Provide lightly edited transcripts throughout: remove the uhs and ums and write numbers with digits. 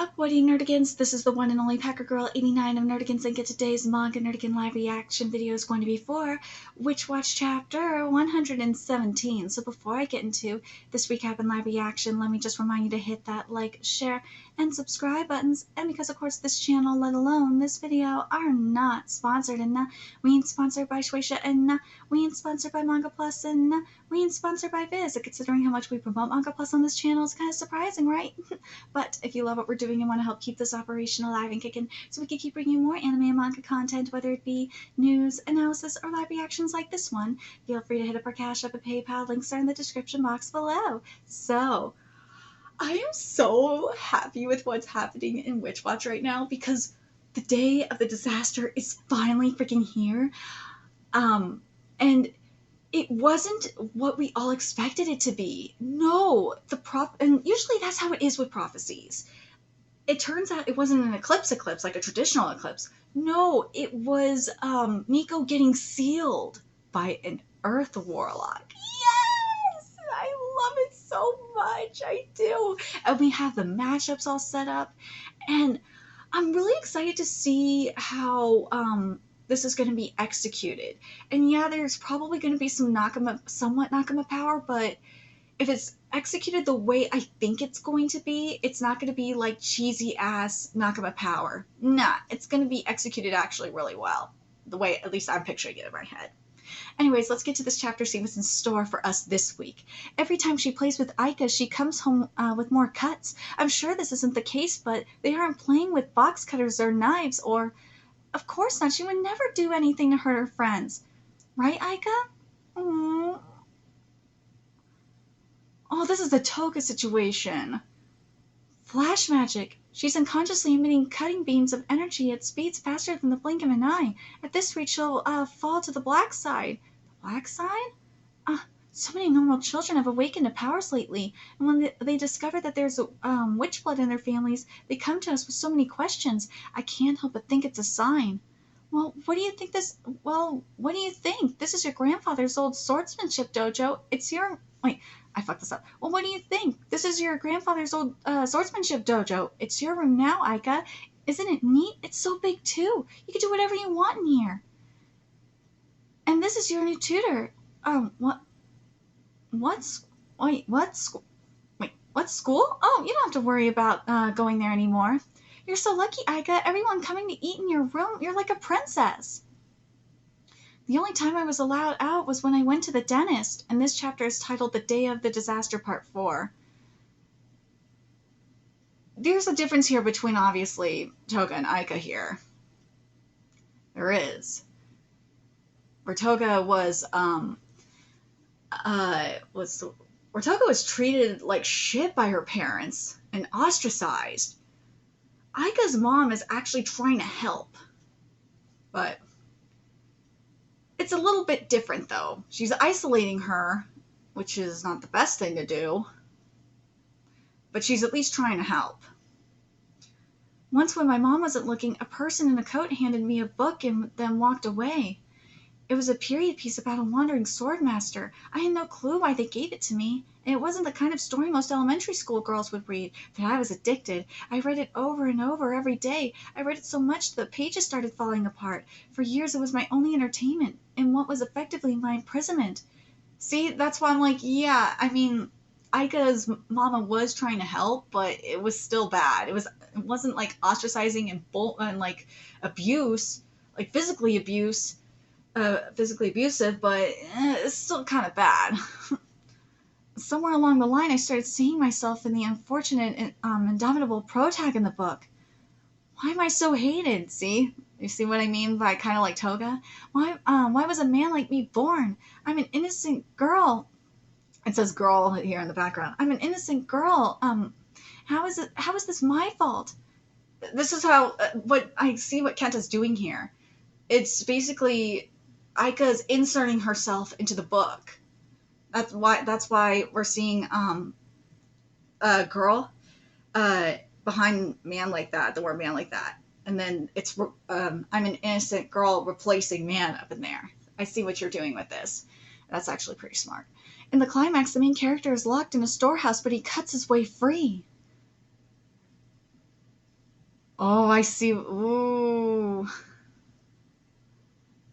up, what do you nerdigans? This is the one and only Packer Girl 89 of Nerdigans, and today's Manga Nerdigan live reaction video is going to be for Witch Watch Chapter 117. So before I get into this recap and live reaction, let me just remind you to hit that like, share, and subscribe buttons. And because of course this channel, let alone this video, are not sponsored, and we ain't sponsored by Shueisha, and we ain't sponsored by Manga Plus, and we ain't sponsored by Viz. Considering how much we promote Manga Plus on this channel, it's kind of surprising, right? But if you love what we're doing and want to help keep this operation alive and kicking so we can keep bringing more anime and manga content, whether it be news, analysis, or live reactions like this one, feel free to hit up our Cash App and PayPal. Links are in the description box below. So, I am so happy with what's happening in Witch Watch right now because the day of the disaster is finally freaking here. And it wasn't what we all expected it to be. No, and usually that's how it is with prophecies. It turns out it wasn't an eclipse like a traditional eclipse. No, it was Nico getting sealed by an Earth Warlock. Yes! I love it so much. I do. And we have the matchups all set up. And I'm really excited to see how this is going to be executed. And yeah, there's probably going to be some somewhat Nakama power, but if it's executed the way I think it's going to be, it's not going to be like cheesy ass Nakama power. Nah, it's going to be executed actually really well. The way at least I'm picturing it in my head. Anyways, let's get to this chapter, see what's in store for us this week. Every time she plays with Aika, she comes home with more cuts. I'm sure this isn't the case, but they aren't playing with box cutters or knives, or... Of course not. She would never do anything to hurt her friends. Right, Aika? Aww. Oh, this is the Toga situation. Flash magic. She's unconsciously emitting cutting beams of energy at speeds faster than the blink of an eye. At this rate, she'll fall to the black side. The black side? So many normal children have awakened to powers lately, and when they discover that there's witch blood in their families, they come to us with so many questions. I can't help but think it's a sign. Well, what do you think this... Well, what do you think? This is your grandfather's old swordsmanship dojo. It's your... Wait, I fucked this up. Well, what do you think? This is your grandfather's old swordsmanship dojo. It's your room now, Aika. Isn't it neat? It's so big, too. You can do whatever you want in here. And this is your new tutor. What school? Oh, you don't have to worry about going there anymore. You're so lucky, Aika. Everyone coming to eat in your room. You're like a princess. The only time I was allowed out was when I went to the dentist, and this chapter is titled The Day of the Disaster Part 4. There's a difference here between, obviously, Toga and Aika here. There is. Where Toga was, where Toga was treated like shit by her parents and ostracized. Aika's mom is actually trying to help, but it's a little bit different though. She's isolating her, which is not the best thing to do, but she's at least trying to help. Once when my mom wasn't looking, a person in a coat handed me a book and then walked away. It was a period piece about a wandering swordmaster. I had no clue why they gave it to me, and it wasn't the kind of story most elementary school girls would read, but I was addicted. I read it over and over every day. I read it so much that the pages started falling apart. For years it was my only entertainment, in what was effectively my imprisonment. See, that's why I'm like, yeah, I mean, Aika's mama was trying to help, but it was still bad. It wasn't like ostracizing and like abuse, like physically abusive, but it's still kind of bad. Somewhere along the line, I started seeing myself in the unfortunate and indomitable protag in the book. Why am I so hated? See? You see what I mean by kind of like Toga? Why was a man like me born? I'm an innocent girl. It says girl here in the background. I'm an innocent girl. How is this my fault? This is how, what I see what Kenta's doing here. It's basically Aika's inserting herself into the book. That's why we're seeing a girl behind man like that, the word man like that, and then it's I'm an innocent girl replacing man up in there. I see what you're doing with this. That's actually pretty smart. In the climax, the main character is locked in a storehouse, but he cuts his way free. Oh, I see. Ooh.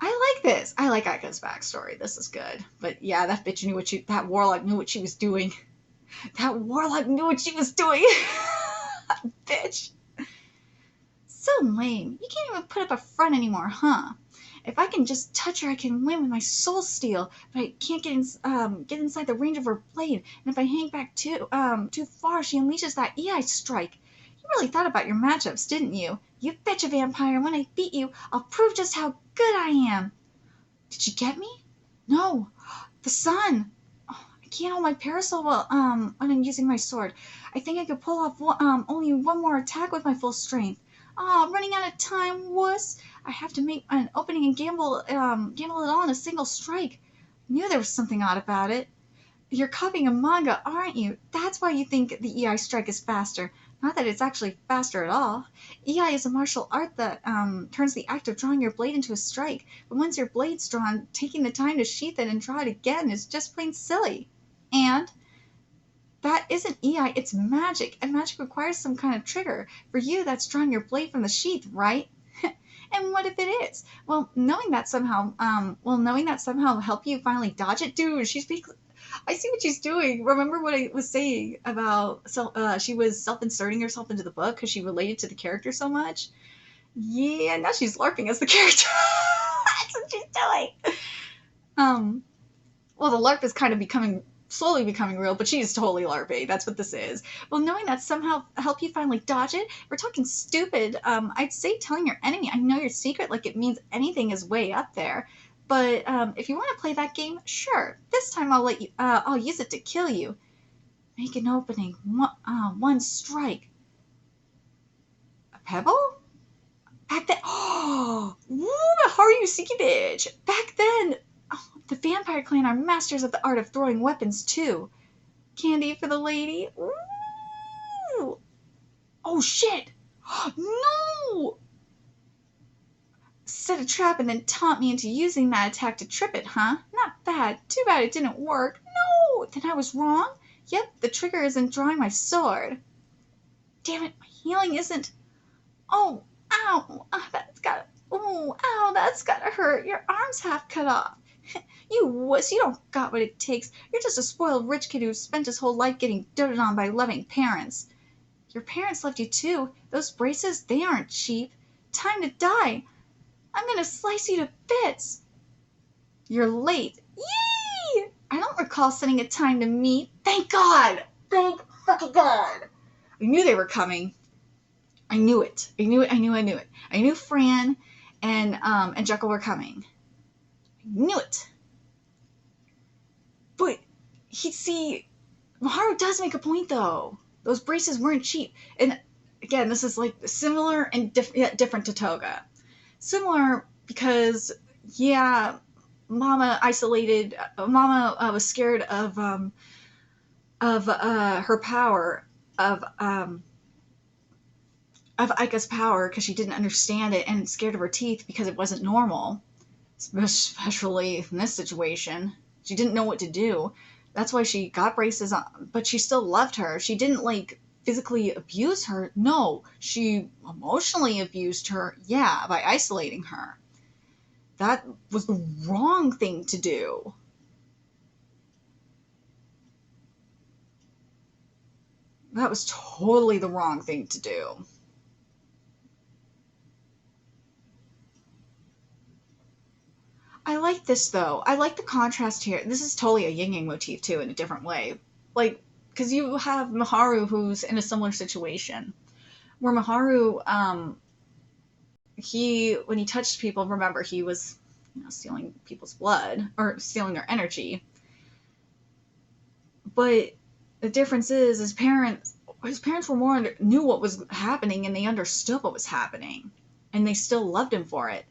I like this. I like Aika's backstory. This is good. But yeah, that bitch knew what that warlock knew what she was doing. That warlock knew what she was doing. Bitch. So lame. You can't even put up a front anymore, huh? If I can just touch her, I can win with my soul steel. But I can't get inside the range of her blade. And if I hang back too far, she unleashes that EI strike. You really thought about your matchups, didn't you? You betcha, vampire. When I beat you, I'll prove just how good I am. Did you get me? No. The sun. Oh, I can't hold my parasol when I'm using my sword. I think I could pull off only one more attack with my full strength. I'm running out of time, wuss. I have to make an opening and gamble it all in a single strike. I knew there was something odd about it. You're copying a manga, aren't you? That's why you think the EI strike is faster. Not that it's actually faster at all. EI is a martial art that turns the act of drawing your blade into a strike. But once your blade's drawn, taking the time to sheath it and draw it again is just plain silly. And that isn't EI, it's magic, and magic requires some kind of trigger. For you, that's drawing your blade from the sheath, right? And what if it is? Well, knowing that somehow help you finally dodge it, dude. I see what she's doing. Remember what I was saying about she was self-inserting herself into the book because she related to the character so much? Yeah, now she's LARPing as the character. That's what she's doing. Well, the LARP is kind of slowly becoming real, but she's totally LARPing. That's what this is. Well, knowing that somehow help you finally dodge it, we're talking stupid. I'd say telling your enemy, I know your secret, like it means anything is way up there. But if you want to play that game, sure. This time I'll use it to kill you. Make an opening. One strike. A pebble? Back then, oh, woo, how are you, Siki bitch? Back then, the vampire clan are masters of the art of throwing weapons too. Candy for the lady. Ooh. Oh shit! No! Set a trap and then taunt me into using that attack to trip it, huh? Not bad. Too bad it didn't work. No! Then I was wrong? Yep, the trigger isn't drawing my sword. Damn it, my healing isn't. Oh, ow! That's gotta hurt. Your arm's half cut off. You wuss, you don't got what it takes. You're just a spoiled rich kid who spent his whole life getting doted on by loving parents. Your parents loved you too. Those braces, they aren't cheap. Time to die. I'm gonna slice you to bits. You're late. Yee! I don't recall setting a time to meet. Thank God! Thank fucking God! I knew they were coming. I knew it. I knew it. I knew Fran and Jekyll were coming. I knew it. But Maharu does make a point though. Those braces weren't cheap. And again, this is like similar and different to Toga. Similar because, yeah, Mama was scared of her power, of Aika's power, because she didn't understand it, and scared of her teeth because it wasn't normal, especially in this situation. She didn't know what to do. That's why she got braces on, but she still loved her. She didn't, like, physically abuse her. No, she emotionally abused her, yeah, by isolating her. That was the wrong thing to do. That was totally the wrong thing to do. I like this, though. I like the contrast here. This is totally a yin-yang motif, too, in a different way. Like, because you have Maharu, who's in a similar situation, where Maharu, when he touched people, remember, he was, stealing people's blood, or stealing their energy. But the difference is, his parents knew what was happening, and they understood what was happening, and they still loved him for it.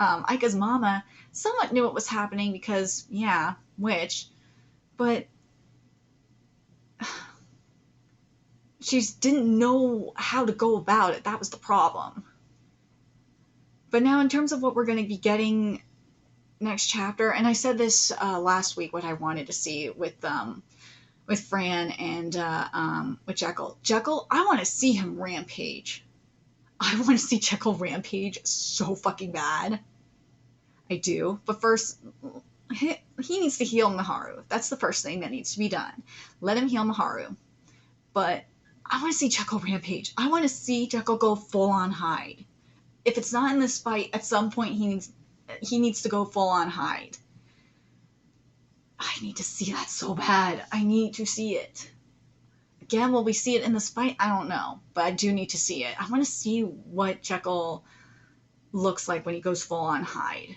Aika's mama somewhat knew what was happening because, yeah, witch, but she didn't know how to go about it. That was the problem. But now, in terms of what we're going to be getting next chapter, and I said this last week, what I wanted to see with Fran and with Jekyll. Jekyll, I want to see him rampage. I want to see Jekyll rampage so fucking bad. I do. But first, he needs to heal Miharu. That's the first thing that needs to be done. Let him heal Miharu. But I want to see Jekyll rampage. I want to see Jekyll go full on hide. If it's not in this fight, at some point he needs to go full on hide. I need to see that so bad. I need to see it. Again, will we see it in this fight? I don't know. But I do need to see it. I want to see what Jekyll looks like when he goes full on hide.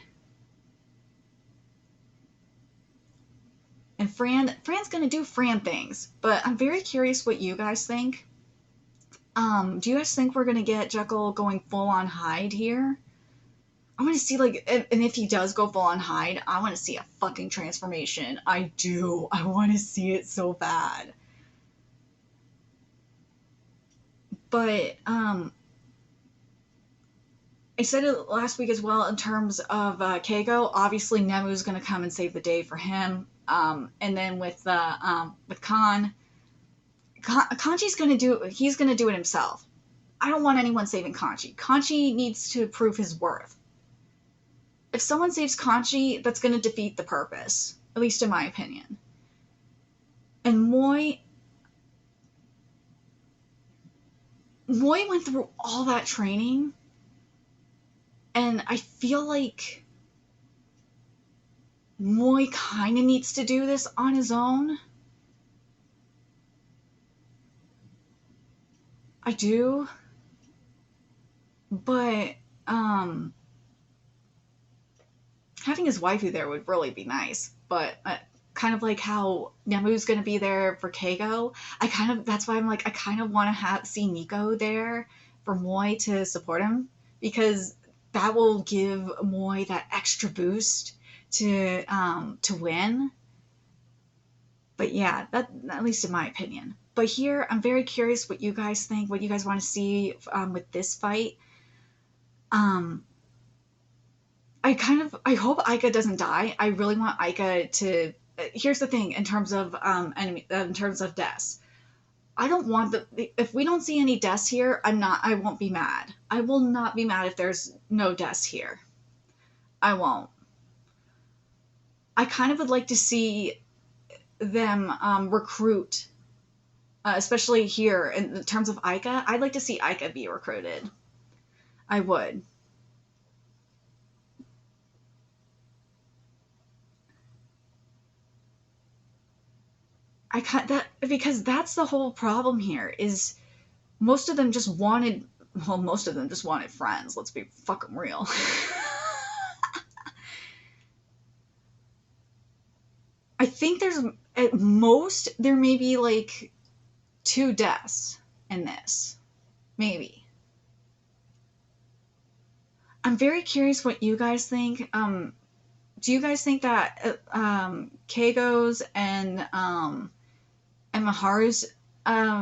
And Fran's gonna do Fran things, but I'm very curious what you guys think. Do you guys think we're gonna get Jekyll going full on hide here? I want to see, like, and if he does go full on hide, I want to see a fucking transformation. I do. I want to see it so bad. But I said it last week as well in terms of Keiko. Obviously, Nemu's gonna come and save the day for him. And then with Kanji's he's gonna do it himself. I don't want anyone saving Kanji. Kanji needs to prove his worth. If someone saves Kanji, that's gonna defeat the purpose, at least in my opinion. And Moi went through all that training, and I feel like Moi kind of needs to do this on his own. I do. But, having his waifu there would really be nice. But, kind of like how Nemu's gonna be there for Keigo, that's why I'm like, I kind of want to see Nico there for Moi to support him, because that will give Moi that extra boost to win. But yeah, that, at least in my opinion. But here, I'm very curious what you guys think, what you guys want to see with this fight. I hope Aika doesn't die. I really want Aika to. Here's the thing in terms of in terms of deaths. I don't want if we don't see any deaths here, I won't be mad. I will not be mad if there's no deaths here. I won't. I kind of would like to see them recruit, especially here in terms of Aika. I'd like to see Aika be recruited. I would. Because that's the whole problem here is most of them just wanted friends. Let's be fucking real. I think there's at most there may be like 2 deaths in this, maybe. I'm very curious what you guys think. Do you guys think that Keigo's and Miharu's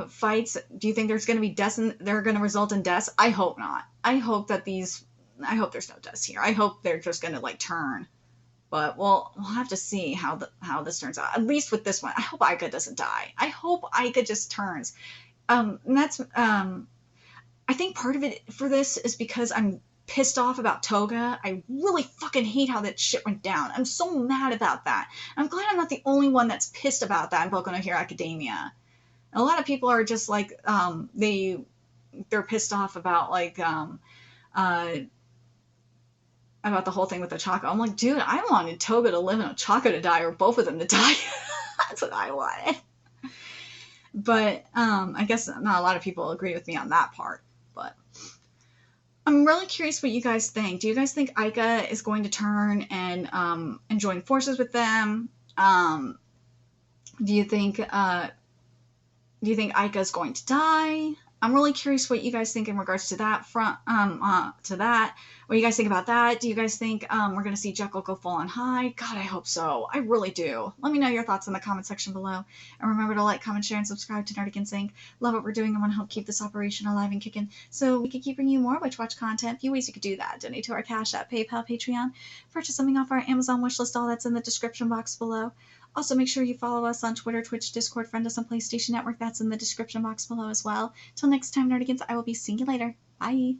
fights, do you think there's going to be deaths they're going to result in deaths? I hope not. I hope there's no deaths here. I hope they're just going to like turn. But we'll have to see how this turns out. At least with this one, I hope Aika doesn't die. I hope Aika just turns. And that's I think part of it for this is because I'm pissed off about Toga. I really fucking hate how that shit went down. I'm so mad about that. I'm glad I'm not the only one that's pissed about that in Boku no Hero Academia. And a lot of people are just like they're pissed off about like about the whole thing with Ochako. I'm like, dude, I wanted Toga to live and Ochako to die, or both of them to die. That's what I wanted. But I guess not a lot of people agree with me on that part. But I'm really curious what you guys think. Do you guys think Aika is going to turn and join forces with them? Do you think Aika is going to die? I'm really curious what you guys think in regards to that What do you guys think about that? Do you guys think we're going to see Jekyll go full on high? God, I hope so. I really do. Let me know your thoughts in the comment section below. And remember to like, comment, share, and subscribe to Nerdic Sync. Love what we're doing and want to help keep this operation alive and kicking so we can keep bringing you more Witch Watch content. A few ways you could do that. Donate to our Cash App, PayPal, Patreon. Purchase something off our Amazon wishlist. All that's in the description box below. Also, make sure you follow us on Twitter, Twitch, Discord, friend us on PlayStation Network. That's in the description box below as well. Till next time, Nerdigans, I will be seeing you later. Bye.